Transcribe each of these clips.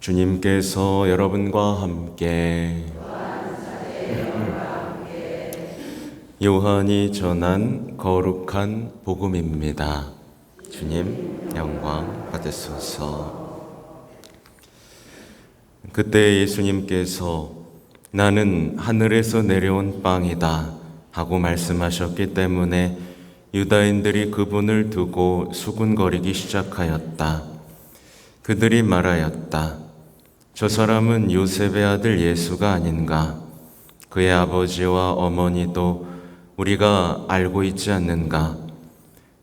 주님께서 여러분과 함께 요한이 전한 거룩한 복음입니다. 주님 영광 받으소서. 그때 예수님께서 나는 하늘에서 내려온 빵이다 하고 말씀하셨기 때문에 유다인들이 그분을 두고 수군거리기 시작하였다. 그들이 말하였다. 저 사람은 요셉의 아들 예수가 아닌가? 그의 아버지와 어머니도 우리가 알고 있지 않는가?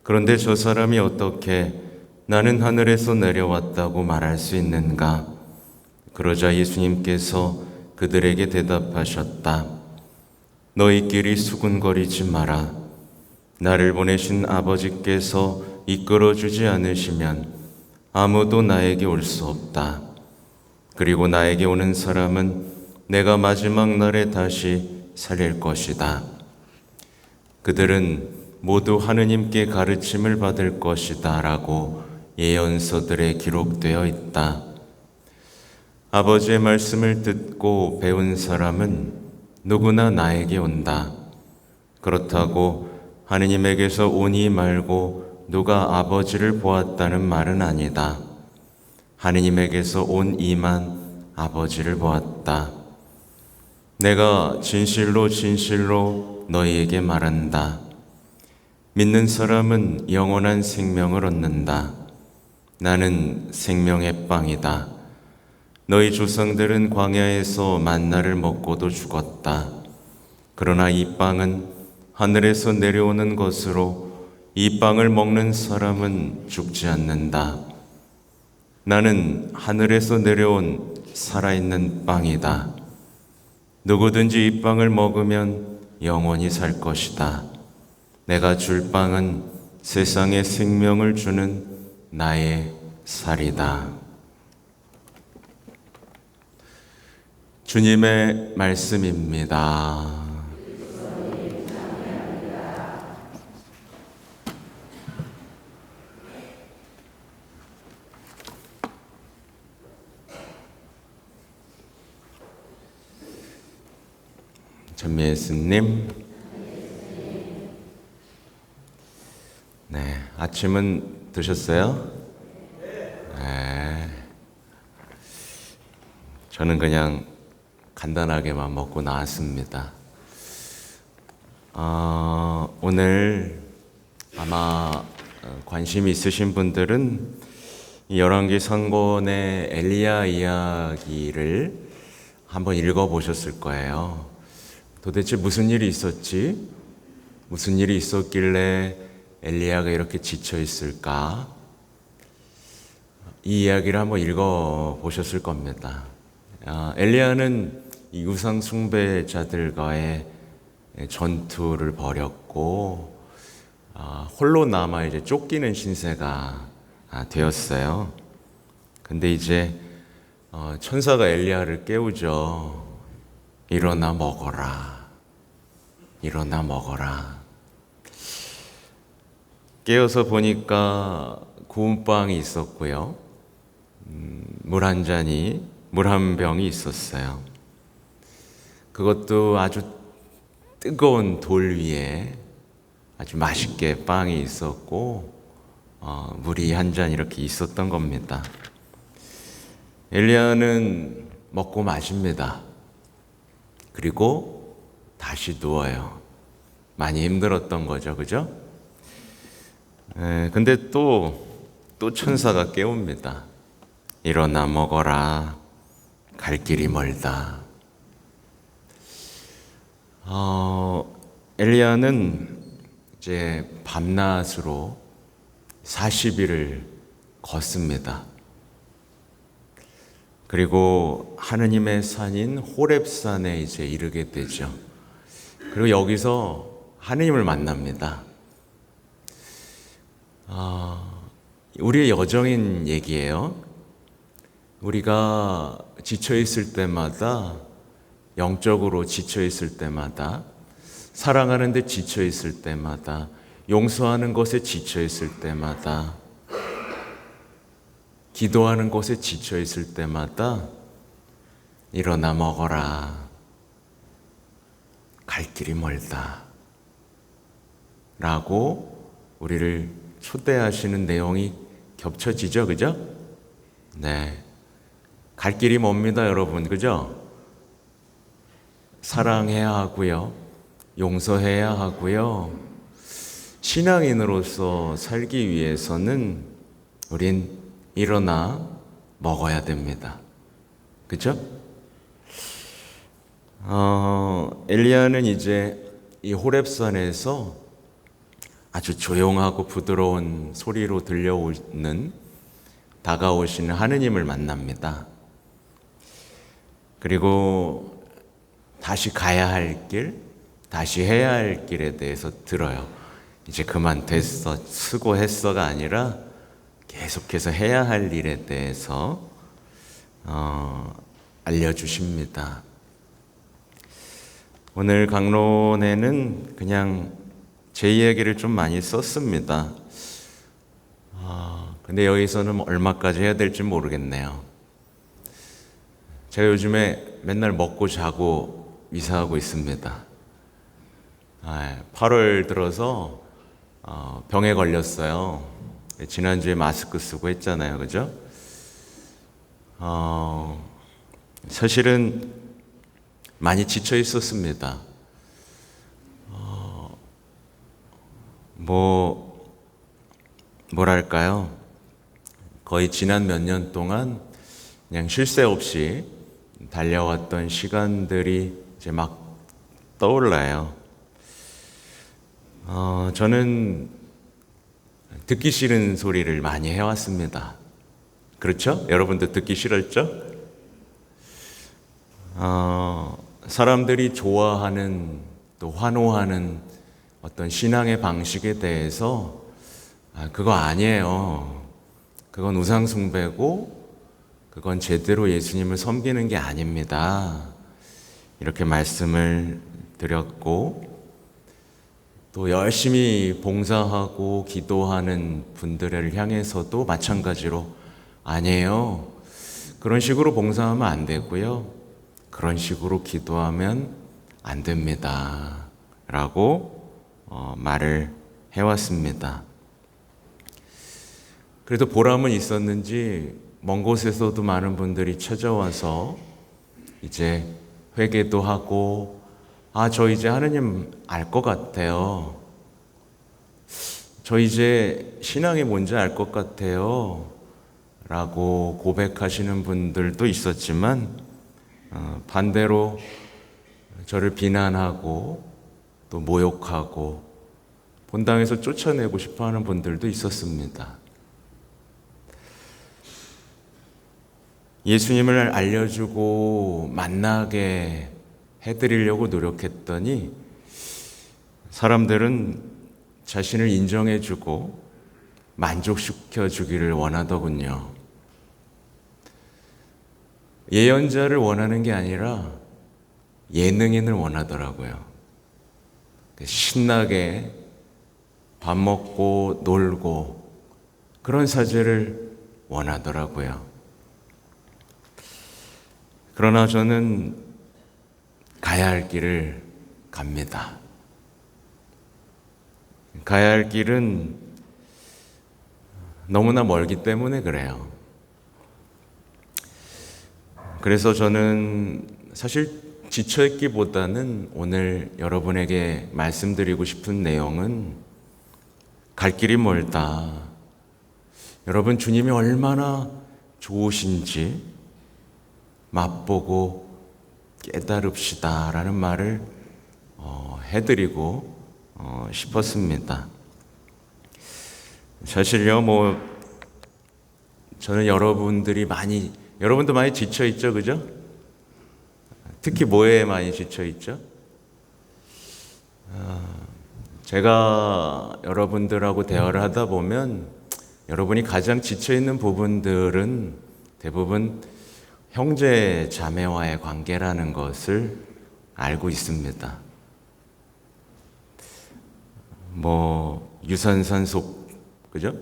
그런데 저 사람이 어떻게 나는 하늘에서 내려왔다고 말할 수 있는가? 그러자 예수님께서 그들에게 대답하셨다. 너희끼리 수군거리지 마라. 나를 보내신 아버지께서 이끌어주지 않으시면 아무도 나에게 올 수 없다. 그리고 나에게 오는 사람은 내가 마지막 날에 다시 살릴 것이다. 그들은 모두 하느님께 가르침을 받을 것이다 라고 예언서들에 기록되어 있다. 아버지의 말씀을 듣고 배운 사람은 누구나 나에게 온다. 그렇다고 하느님에게서 오니 말고 누가 아버지를 보았다는 말은 아니다. 하느님에게서 온 이만 아버지를 보았다. 내가 진실로 진실로 너희에게 말한다. 믿는 사람은 영원한 생명을 얻는다. 나는 생명의 빵이다. 너희 조상들은 광야에서 만나를 먹고도 죽었다. 그러나 이 빵은 하늘에서 내려오는 것으로 이 빵을 먹는 사람은 죽지 않는다. 나는 하늘에서 내려온 살아있는 빵이다. 누구든지 이 빵을 먹으면 영원히 살 것이다. 내가 줄 빵은 세상에 생명을 주는 나의 살이다. 주님의 말씀입니다. 전 예수님, 네, 아침은 드셨어요? 네. 저는 그냥 간단하게만 먹고 나왔습니다. 오늘 아마 관심이 있으신 분들은 이 열왕기 상권의 엘리야 이야기를 한번 읽어보셨을 거예요. 도대체 무슨 일이 있었지? 무슨 일이 있었길래 엘리야가 이렇게 지쳐 있을까? 이 이야기를 한번 읽어보셨을 겁니다. 엘리야는 이 우상 숭배자들과의 전투를 벌였고 홀로 남아 이제 쫓기는 신세가 되었어요. 근데 이제 천사가 엘리야를 깨우죠. 일어나 먹어라. 일어나 먹어라. 깨어서 보니까 구운 빵이 있었고요. 물 한 병이 있었어요. 그것도 아주 뜨거운 돌 위에 아주 맛있게 빵이 있었고 물이 한 잔 이렇게 있었던 겁니다. 엘리야는 먹고 마십니다. 그리고 다시 누워요. 많이 힘들었던 거죠, 그죠? 근데 또 천사가 깨웁니다. 일어나 먹어라. 갈 길이 멀다. 엘리야는 이제 밤낮으로 40일을 걷습니다. 그리고 하느님의 산인 호렙산에 이제 이르게 되죠. 그리고 여기서 하느님을 만납니다. 우리의 여정인 얘기예요. 우리가 지쳐있을 때마다, 영적으로 지쳐있을 때마다, 사랑하는 데 지쳐있을 때마다, 용서하는 것에 지쳐있을 때마다, 기도하는 것에 지쳐 있을 때마다 일어나 먹어라. 갈 길이 멀다. 라고 우리를 초대하시는 내용이 겹쳐지죠, 그죠? 네. 갈 길이 멉니다, 여러분, 그죠? 사랑해야 하고요. 용서해야 하고요. 신앙인으로서 살기 위해서는 우린 일어나 먹어야 됩니다. 그죠? 엘리야는 이제 이 호렙산에서 아주 조용하고 부드러운 소리로 들려오는 다가오시는 하느님을 만납니다. 그리고 다시 가야 할 길, 다시 해야 할 길에 대해서 들어요. 이제 그만 됐어, 수고했어가 아니라 계속해서 해야 할 일에 대해서 알려주십니다. 오늘 강론에는 그냥 제 이야기를 좀 많이 썼습니다. 근데 여기서는 얼마까지 해야 될지 모르겠네요. 제가 요즘에 맨날 먹고 자고 이사하고 있습니다. 8월 들어서 병에 걸렸어요. 지난주에 마스크 쓰고 했잖아요, 그죠? 사실은 많이 지쳐 있었습니다. 뭐랄까요? 거의 지난 몇 년 동안 그냥 쉴 새 없이 달려왔던 시간들이 이제 막 떠올라요. 저는 듣기 싫은 소리를 많이 해왔습니다. 그렇죠? 여러분도 듣기 싫었죠? 사람들이 좋아하는 또 환호하는 어떤 신앙의 방식에 대해서 그거 아니에요. 그건 우상숭배고 그건 제대로 예수님을 섬기는 게 아닙니다. 이렇게 말씀을 드렸고 또 열심히 봉사하고 기도하는 분들을 향해서도 마찬가지로 아니에요. 그런 식으로 봉사하면 안 되고요. 그런 식으로 기도하면 안 됩니다. 라고 말을 해왔습니다. 그래도 보람은 있었는지 먼 곳에서도 많은 분들이 찾아와서 이제 회개도 하고 저 이제 하느님 알 것 같아요. 저 이제 신앙이 뭔지 알 것 같아요. 라고 고백하시는 분들도 있었지만 반대로 저를 비난하고 또 모욕하고 본당에서 쫓아내고 싶어 하는 분들도 있었습니다. 예수님을 알려주고 만나게 해드리려고 노력했더니 사람들은 자신을 인정해주고 만족시켜주기를 원하더군요. 예언자를 원하는 게 아니라 예능인을 원하더라고요. 신나게 밥 먹고 놀고 그런 사제를 원하더라고요. 그러나 저는 가야 할 길을 갑니다. 가야 할 길은 너무나 멀기 때문에 그래요. 그래서 저는 사실 지쳐있기보다는 오늘 여러분에게 말씀드리고 싶은 내용은 갈 길이 멀다. 여러분 주님이 얼마나 좋으신지 맛보고 깨달읍시다 라는 말을 해드리고 싶었습니다. 사실요, 저는 여러분도 많이 지쳐있죠, 그죠? 특히 뭐에 많이 지쳐있죠? 제가 여러분들하고 대화를 하다 보면 여러분이 가장 지쳐있는 부분들은 대부분 형제 자매와의 관계라는 것을 알고 있습니다. 유산산소, 그죠?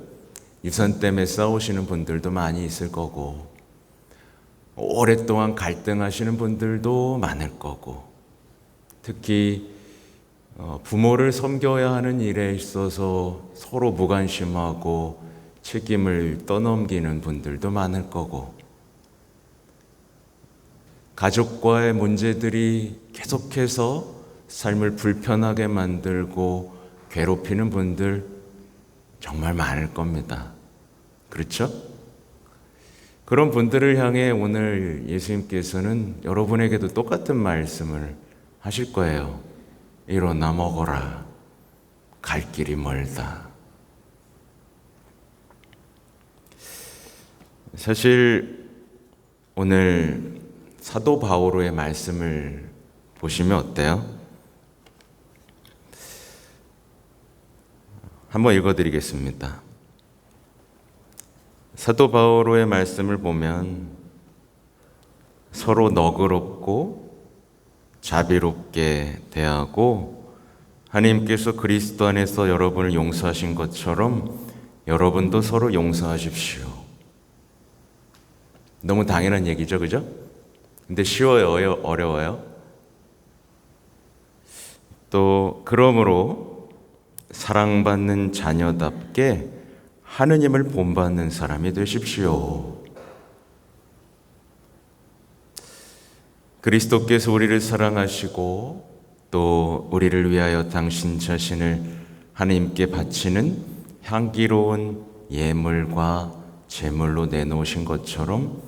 유산 때문에 싸우시는 분들도 많이 있을 거고, 오랫동안 갈등하시는 분들도 많을 거고, 특히 부모를 섬겨야 하는 일에 있어서 서로 무관심하고 책임을 떠넘기는 분들도 많을 거고, 가족과의 문제들이 계속해서 삶을 불편하게 만들고 괴롭히는 분들 정말 많을 겁니다. 그렇죠? 그런 분들을 향해 오늘 예수님께서는 여러분에게도 똑같은 말씀을 하실 거예요. 일어나 먹어라. 갈 길이 멀다. 사실 오늘 사도 바오로의 말씀을 보시면 어때요? 한번 읽어드리겠습니다. 사도 바오로의 말씀을 보면 서로 너그럽고 자비롭게 대하고 하나님께서 그리스도 안에서 여러분을 용서하신 것처럼 여러분도 서로 용서하십시오. 너무 당연한 얘기죠, 그죠? 근데 쉬워요, 어려워요? 또 그러므로 사랑받는 자녀답게 하느님을 본받는 사람이 되십시오. 그리스도께서 우리를 사랑하시고 또 우리를 위하여 당신 자신을 하나님께 바치는 향기로운 예물과 제물로 내놓으신 것처럼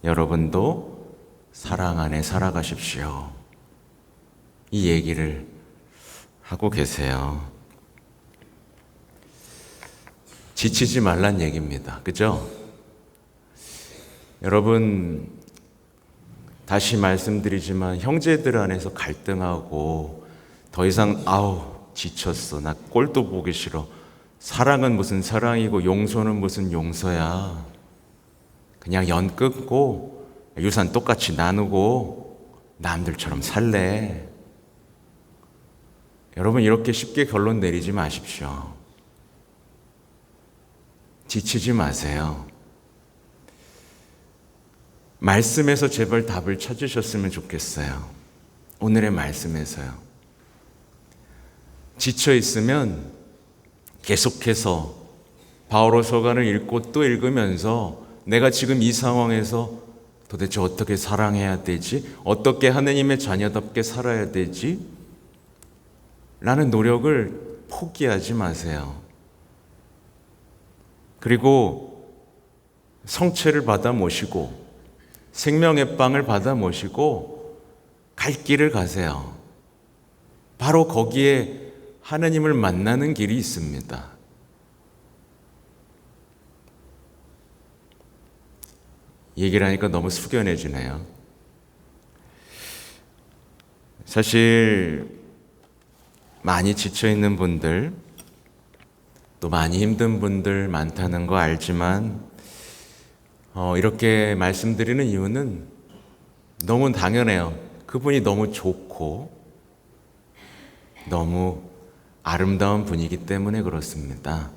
여러분도 사랑 안에 살아가십시오. 이 얘기를 하고 계세요. 지치지 말란 얘기입니다. 그죠? 여러분, 다시 말씀드리지만 형제들 안에서 갈등하고 더 이상 지쳤어. 나 꼴도 보기 싫어. 사랑은 무슨 사랑이고 용서는 무슨 용서야. 그냥 연 끊고 유산 똑같이 나누고 남들처럼 살래. 여러분, 이렇게 쉽게 결론 내리지 마십시오. 지치지 마세요. 말씀에서 제발 답을 찾으셨으면 좋겠어요. 오늘의 말씀에서요. 지쳐 있으면 계속해서 바오로 서간을 읽고 또 읽으면서 내가 지금 이 상황에서 도대체 어떻게 사랑해야 되지? 어떻게 하느님의 자녀답게 살아야 되지? 라는 노력을 포기하지 마세요. 그리고 성체를 받아 모시고 생명의 빵을 받아 모시고 갈 길을 가세요. 바로 거기에 하나님을 만나는 길이 있습니다. 얘기를 하니까 너무 숙연해지네요. 사실 많이 지쳐있는 분들, 또 많이 힘든 분들 많다는 거 알지만 이렇게 말씀드리는 이유는 너무 당연해요. 그분이 너무 좋고 너무 아름다운 분이기 때문에 그렇습니다.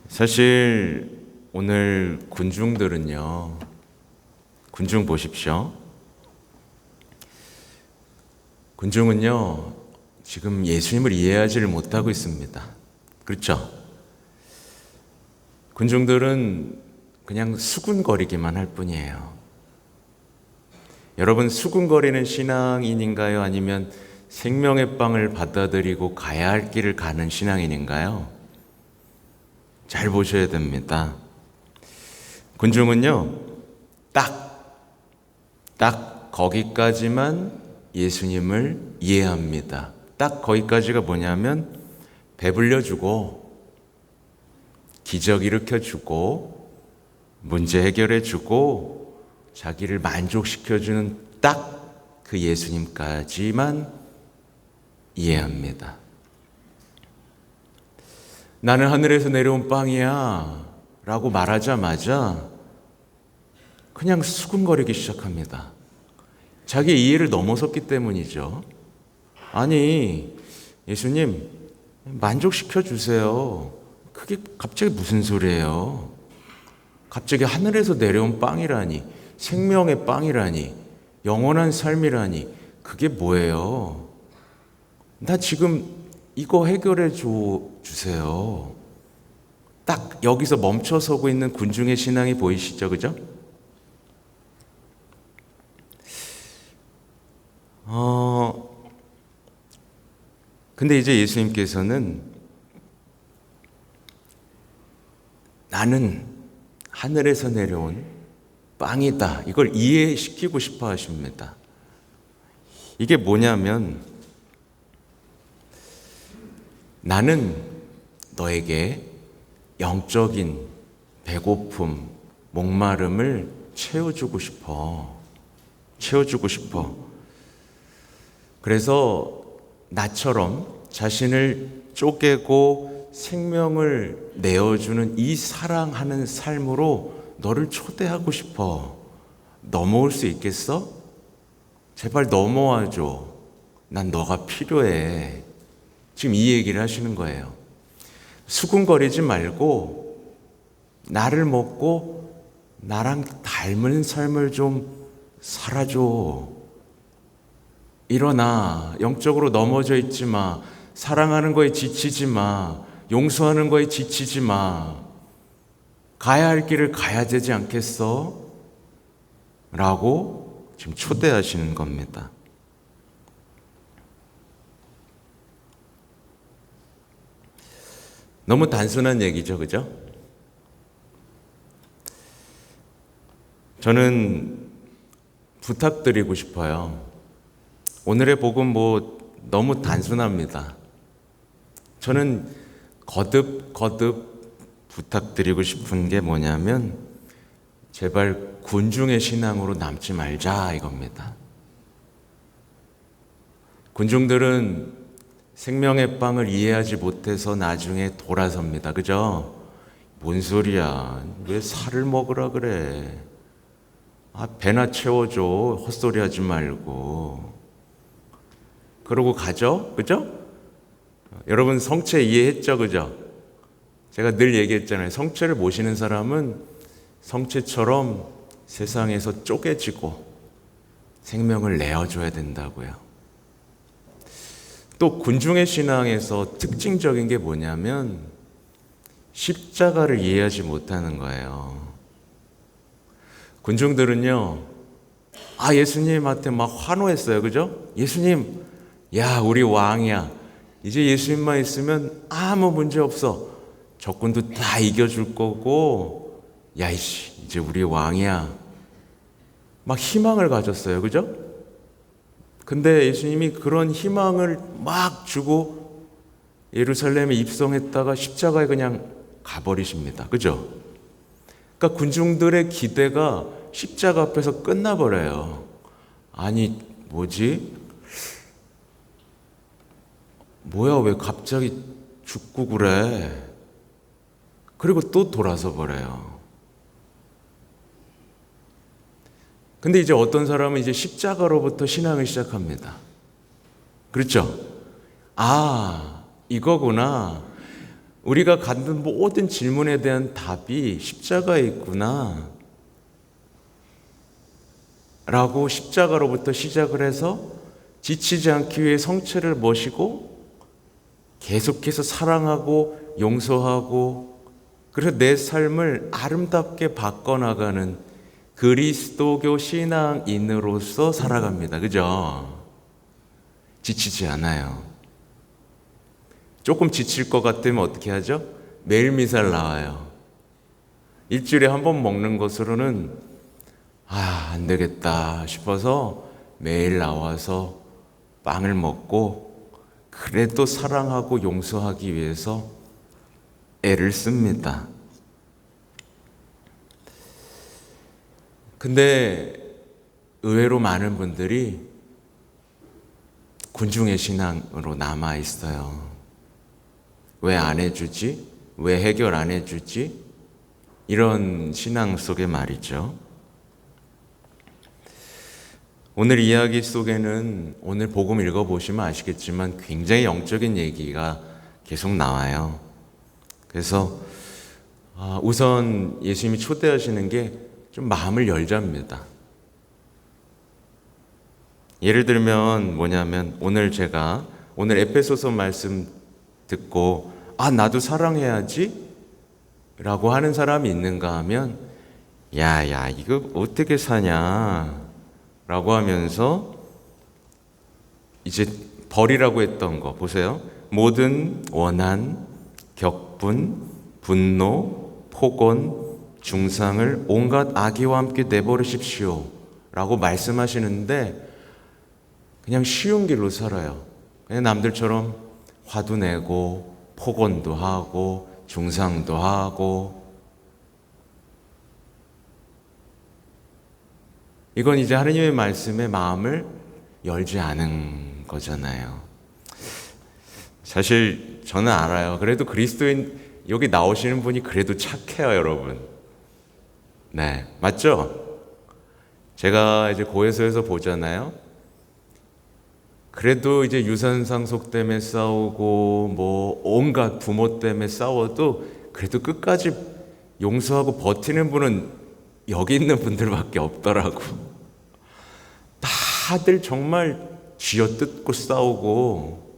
사실 오늘 군중들은요, 군중 보십시오. 군중은요, 지금 예수님을 이해하지를 못하고 있습니다. 그렇죠? 군중들은 그냥 수군거리기만 할 뿐이에요. 여러분, 수군거리는 신앙인인가요? 아니면 생명의 빵을 받아들이고 가야 할 길을 가는 신앙인인가요? 잘 보셔야 됩니다. 군중은요, 딱 거기까지만 예수님을 이해합니다. 딱 거기까지가 뭐냐면 배불려주고 기적 일으켜주고 문제 해결해주고 자기를 만족시켜주는 딱 그 예수님까지만 이해합니다. 나는 하늘에서 내려온 빵이야 라고 말하자마자 그냥 수군거리기 시작합니다. 자기 이해를 넘어섰기 때문이죠. 아니, 예수님 만족시켜 주세요. 그게 갑자기 무슨 소리예요? 갑자기 하늘에서 내려온 빵이라니, 생명의 빵이라니, 영원한 삶이라니, 그게 뭐예요? 나 지금 이거 해결해 주세요. 딱 여기서 멈춰서고 있는 군중의 신앙이 보이시죠? 그죠? 근데 이제 예수님께서는 나는 하늘에서 내려온 빵이다. 이걸 이해시키고 싶어 하십니다. 이게 뭐냐면 나는 너에게 영적인 배고픔, 목마름을 채워주고 싶어. 그래서 나처럼 자신을 쪼개고 생명을 내어주는 이 사랑하는 삶으로 너를 초대하고 싶어. 넘어올 수 있겠어? 제발 넘어와줘. 난 너가 필요해. 지금 이 얘기를 하시는 거예요. 수군거리지 말고 나를 먹고 나랑 닮은 삶을 좀 살아줘. 일어나. 영적으로 넘어져 있지 마. 사랑하는 거에 지치지 마. 용서하는 거에 지치지 마. 가야 할 길을 가야 되지 않겠어? 라고 지금 초대하시는 겁니다. 너무 단순한 얘기죠, 그죠? 저는 부탁드리고 싶어요. 오늘의 복음 너무 단순합니다. 저는 거듭 부탁드리고 싶은 게 뭐냐면 제발 군중의 신앙으로 남지 말자 이겁니다. 군중들은 생명의 빵을 이해하지 못해서 나중에 돌아섭니다. 그죠? 뭔 소리야? 왜 살을 먹으라 그래? 배나 채워줘. 헛소리 하지 말고. 그러고 가죠? 그죠? 여러분 성체 이해했죠? 그죠? 제가 늘 얘기했잖아요. 성체를 모시는 사람은 성체처럼 세상에서 쪼개지고 생명을 내어줘야 된다고요. 또 군중의 신앙에서 특징적인 게 뭐냐면 십자가를 이해하지 못하는 거예요. 군중들은요, 예수님한테 막 환호했어요. 그죠? 예수님, 야, 우리 왕이야. 이제 예수님만 있으면 아무 문제 없어. 적군도 다 이겨줄 거고, 야, 이제 우리 왕이야. 막 희망을 가졌어요. 그죠? 근데 예수님이 그런 희망을 막 주고 예루살렘에 입성했다가 십자가에 그냥 가버리십니다. 그죠? 그러니까 군중들의 기대가 십자가 앞에서 끝나버려요. 아니, 뭐야, 왜 갑자기 죽고 그래? 그리고 또 돌아서 버려요. 근데 이제 어떤 사람은 이제 십자가로부터 신앙을 시작합니다. 그렇죠? 이거구나. 우리가 갖는 모든 질문에 대한 답이 십자가에 있구나. 라고 십자가로부터 시작을 해서 지치지 않기 위해 성체를 모시고 계속해서 사랑하고 용서하고 그래서 내 삶을 아름답게 바꿔나가는 그리스도교 신앙인으로서 살아갑니다. 그죠? 지치지 않아요. 조금 지칠 것 같으면 어떻게 하죠? 매일 미사를 나와요. 일주일에 한 번 먹는 것으로는 안 되겠다 싶어서 매일 나와서 빵을 먹고 그래도 사랑하고 용서하기 위해서 애를 씁니다. 근데 의외로 많은 분들이 군중의 신앙으로 남아 있어요. 왜 안 해주지? 왜 해결 안 해주지? 이런 신앙 속에 말이죠. 오늘 이야기 속에는 오늘 복음 읽어보시면 아시겠지만 굉장히 영적인 얘기가 계속 나와요. 그래서 우선 예수님이 초대하시는 게 좀 마음을 열자입니다. 예를 들면 뭐냐면 오늘 에베소서 말씀 듣고 나도 사랑해야지 라고 하는 사람이 있는가 하면 야 이거 어떻게 사냐 라고 하면서 이제 버리라고 했던 거 보세요. 모든 원한, 격분, 분노, 폭언, 중상을 온갖 악의와 함께 내버리십시오 라고 말씀하시는데 그냥 쉬운 길로 살아요. 그냥 남들처럼 화도 내고 폭언도 하고 중상도 하고. 이건 이제 하느님의 말씀에 마음을 열지 않은 거잖아요. 사실 저는 알아요. 그래도 그리스도인 여기 나오시는 분이 그래도 착해요, 여러분. 네, 맞죠? 제가 이제 고해소에서 보잖아요. 그래도 이제 유산상속 때문에 싸우고 뭐 온갖 부모 때문에 싸워도 그래도 끝까지 용서하고 버티는 분은 여기 있는 분들밖에 없더라고. 다들 정말 쥐어뜯고 싸우고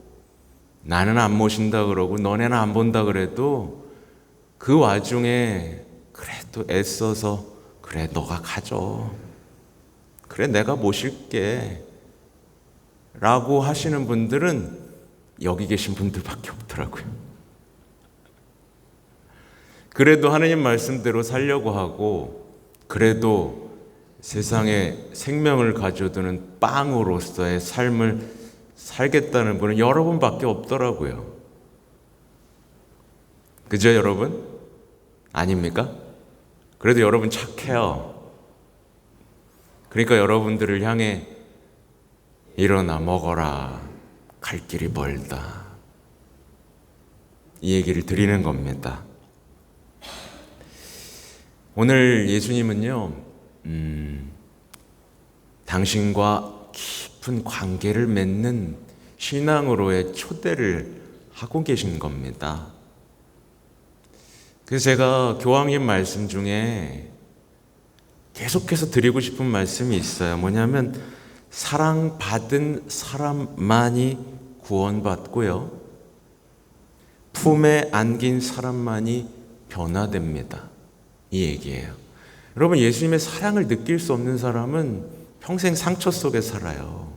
나는 안 모신다 그러고 너네는 안 본다 그래도 그 와중에 그래도 애써서 그래 너가 가져. 그래 내가 모실게. 라고 하시는 분들은 여기 계신 분들밖에 없더라고요. 그래도 하느님 말씀대로 살려고 하고 그래도 세상에 생명을 가져두는 빵으로서의 삶을 살겠다는 분은 여러분밖에 없더라고요. 그죠, 여러분? 아닙니까? 그래도 여러분 착해요. 그러니까 여러분들을 향해 일어나 먹어라. 갈 길이 멀다. 이 얘기를 드리는 겁니다. 오늘 예수님은요, 당신과 깊은 관계를 맺는 신앙으로의 초대를 하고 계신 겁니다. 그래서 제가 교황님 말씀 중에 계속해서 드리고 싶은 말씀이 있어요. 뭐냐면 사랑받은 사람만이 구원받고요, 품에 안긴 사람만이 변화됩니다. 이 얘기예요. 여러분, 예수님의 사랑을 느낄 수 없는 사람은 평생 상처 속에 살아요.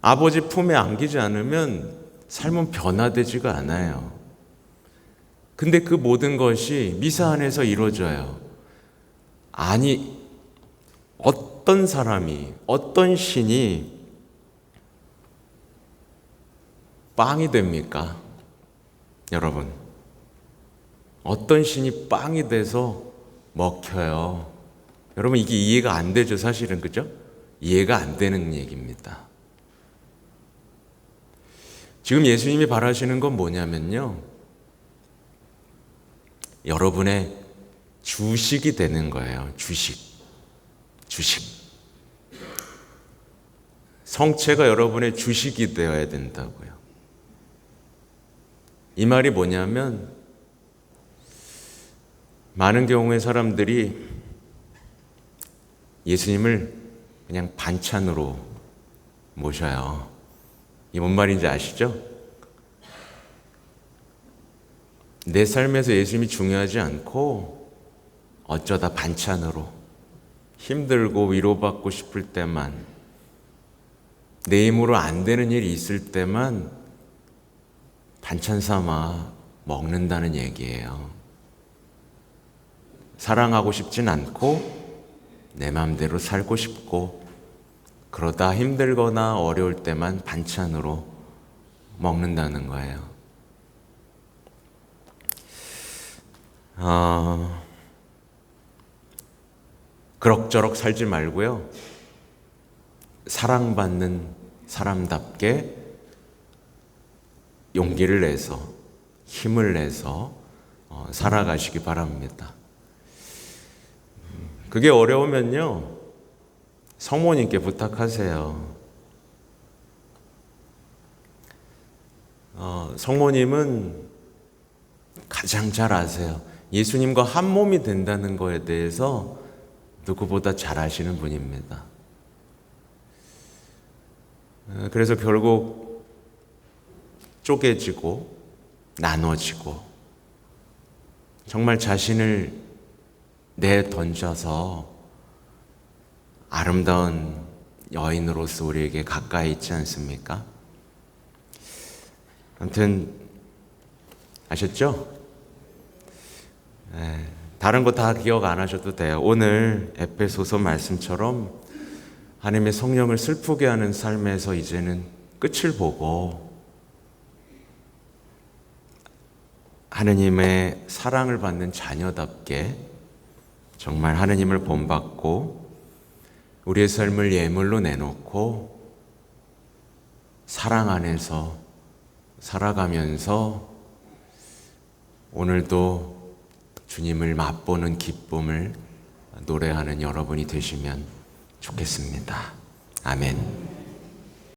아버지 품에 안기지 않으면 삶은 변화되지가 않아요. 근데 그 모든 것이 미사 안에서 이루어져요. 아니, 어떤 사람이, 어떤 신이 빵이 됩니까? 여러분, 어떤 신이 빵이 돼서 먹혀요? 여러분, 이게 이해가 안 되죠, 사실은. 그죠? 이해가 안 되는 얘기입니다. 지금 예수님이 바라시는 건 뭐냐면요, 여러분의 주식이 되는 거예요. 주식. 성체가 여러분의 주식이 되어야 된다고요. 이 말이 뭐냐면, 많은 경우에 사람들이 예수님을 그냥 반찬으로 모셔요. 이게 뭔 말인지 아시죠? 내 삶에서 예수님이 중요하지 않고 어쩌다 반찬으로 힘들고 위로받고 싶을 때만, 내 힘으로 안 되는 일이 있을 때만 반찬 삼아 먹는다는 얘기예요. 사랑하고 싶진 않고 내 마음대로 살고 싶고, 그러다 힘들거나 어려울 때만 반찬으로 먹는다는 거예요. 그럭저럭 살지 말고요, 사랑받는 사람답게 용기를 내서, 힘을 내서 살아가시기 바랍니다. 그게 어려우면요, 성모님께 부탁하세요. 성모님은 가장 잘 아세요. 예수님과 한 몸이 된다는 거에 대해서 누구보다 잘 아시는 분입니다. 그래서 결국 쪼개지고 나눠지고 정말 자신을 내던져서 아름다운 여인으로서 우리에게 가까이 있지 않습니까? 아무튼 아셨죠? 다른 거 다 기억 안 하셔도 돼요. 오늘 에베소서 말씀처럼 하나님의 성령을 슬프게 하는 삶에서 이제는 끝을 보고 하느님의 사랑을 받는 자녀답게 정말 하느님을 본받고 우리의 삶을 예물로 내놓고 사랑 안에서 살아가면서 오늘도 주님을 맛보는 기쁨을 노래하는 여러분이 되시면 좋겠습니다. 아멘.